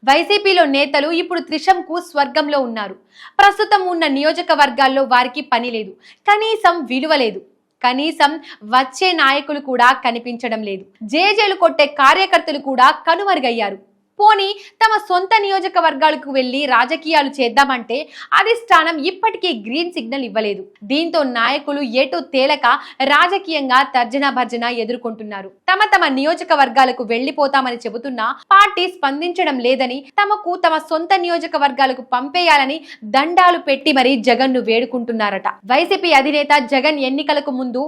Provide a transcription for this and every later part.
వైసీపీలో నేతలు ఇప్పుడు త్రిశంకు స్వర్గంలో ఉన్నారు. ప్రస్తుతం ఉన్న నియోజకవర్గాల్లో వారికి పని లేదు, కనీసం విలువ లేదు. కనీసం వచ్చే నాయకులు కూడా కనిపించడం లేదు. జేజేలు కొట్టే కార్యకర్తలు కూడా కనుమరుగయ్యారు. పోనీ తమ సొంత నియోజకవర్గాలకు వెళ్లి రాజకీయాలు చేద్దామంటే అధిష్టానం ఇప్పటికీ గ్రీన్ సిగ్నల్ ఇవ్వలేదు. దీంతో నాయకులు ఎటు తేలక రాజకీయంగా తర్జన భర్జన ఎదుర్కొంటున్నారు. తమ నియోజకవర్గాలకు వెళ్లిపోతామని చెబుతున్నా పార్టీ స్పందించడం లేదని, తమ సొంత నియోజకవర్గాలకు పంపేయాలని దండాలు పెట్టి మరీ జగన్ ను వేడుకుంటున్నారట. వైసీపీ అధినేత జగన్ ఎన్నికలకు ముందు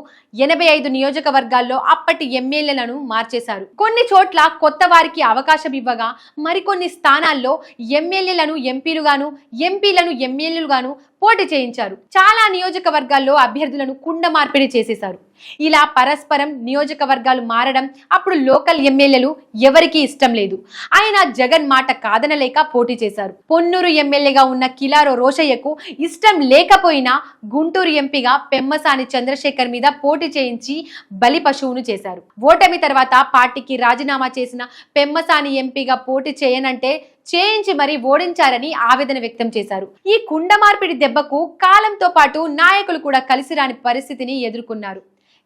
85 నియోజకవర్గాల్లో అప్పటి ఎమ్మెల్యేలను మార్చేశారు. కొన్ని చోట్ల కొత్త వారికి అవకాశం ఇవ్వగా మరికొన్ని స్థానాల్లో ఎమ్మెల్యేలను ఎంపీలుగాను, ఎంపీలను ఎమ్మెల్యేలుగాను పోటీ చేయించారు. చాలా నియోజకవర్గాల్లో అభ్యర్థులను కుండ మార్పిడి చేసేశారు. ఇలా పరస్పరం నియోజకవర్గాలు మారడం అప్పుడు లోకల్ ఎమ్మెల్యేలు ఎవరికీ ఇష్టం లేదు. ఆయన జగన్ మాట కాదనలేక పోటీ చేశారు. పొన్నూరు ఎమ్మెల్యేగా ఉన్న కిలారో రోషయ్యకు ఇష్టం లేకపోయినా గుంటూరు ఎంపీగా పెమ్మసాని చంద్రశేఖర్ మీద పోటీ చేయించి బలి పశువును చేశారు. ఓటమి తర్వాత పార్టీకి రాజీనామా చేసిన పెమ్మసాని ఎంపీగా పోటీ చేయనంటే చేయించి మరీ ఓడించారని ఆవేదన వ్యక్తం చేశారు. ఈ కుండ మార్పిడి దెబ్బకు కాలంతో పాటు నాయకులు కూడా కలిసిరాని పరిస్థితిని ఎదుర్కొన్నారు.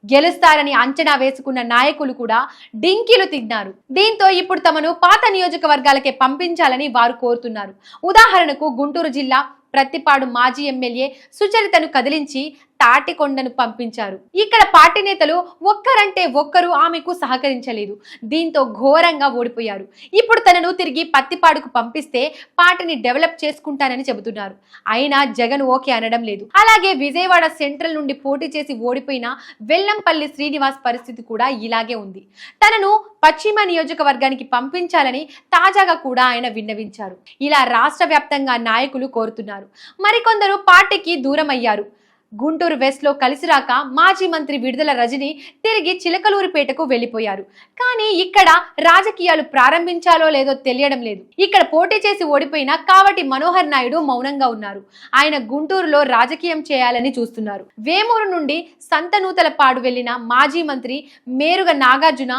గెలుస్తారని అంచనా వేసుకున్న నాయకులు కూడా డింకీలు తిన్నారు. దీంతో ఇప్పుడు తమను పాత నియోజకవర్గాలకే పంపించాలని వారు కోరుతున్నారు. ఉదాహరణకు గుంటూరు జిల్లా ప్రత్తిపాడు మాజీ ఎమ్మెల్యే సుచరితను కదిలించి తాటికొండను పంపించారు. ఇక్కడ పార్టీ నేతలు ఒక్కరంటే ఒక్కరు ఆమెకు సహకరించలేదు. దీంతో ఘోరంగా ఓడిపోయారు. ఇప్పుడు తనను తిరిగి పత్తిపాడుకు పంపిస్తే పార్టీని డెవలప్ చేసుకుంటానని చెబుతున్నారు. అయినా జగన్ ఓకే అనడం లేదు. అలాగే విజయవాడ సెంట్రల్ నుండి పోటీ చేసి ఓడిపోయిన వెల్లంపల్లి శ్రీనివాస్ పరిస్థితి కూడా ఇలాగే ఉంది. తనను పశ్చిమ నియోజకవర్గానికి పంపించాలని తాజాగా కూడా ఆయన విన్నవించారు. ఇలా రాష్ట్ర వ్యాప్తంగా నాయకులు కోరుతున్నారు. మరికొందరు పార్టీకి దూరం అయ్యారు. గుంటూరు వెస్ట్ లో కలిసిరాక మాజీ మంత్రి విడుదల రజని తిరిగి చిలకలూరిపేటకు వెళ్లిపోయారు. కానీ ఇక్కడ రాజకీయాలు ప్రారంభించాలో లేదో తెలియడం లేదు. ఇక్కడ పోటీ చేసి ఓడిపోయిన కావటి మనోహర్ నాయుడు మౌనంగా ఉన్నారు. ఆయన గుంటూరులో రాజకీయం చేయాలని చూస్తున్నారు. వేమూరు నుండి సంతనూతలపాడు వెళ్లిన మాజీ మంత్రి మేరుగ నాగార్జున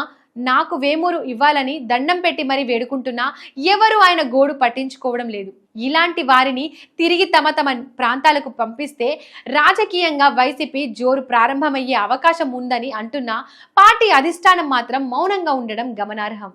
నాకు వేమూరు ఇవ్వాలని దండం పెట్టి మరీ వేడుకుంటున్నా ఎవరు ఆయన గోడు పట్టించుకోవడం లేదు. ఇలాంటి వారిని తిరిగి తమ ప్రాంతాలకు పంపిస్తే రాజకీయంగా వైసీపీ జోరు ప్రారంభమయ్యే అవకాశం ఉందని అంటున్నా పార్టీ అధిష్టానం మాత్రం మౌనంగా ఉండడం గమనార్హం.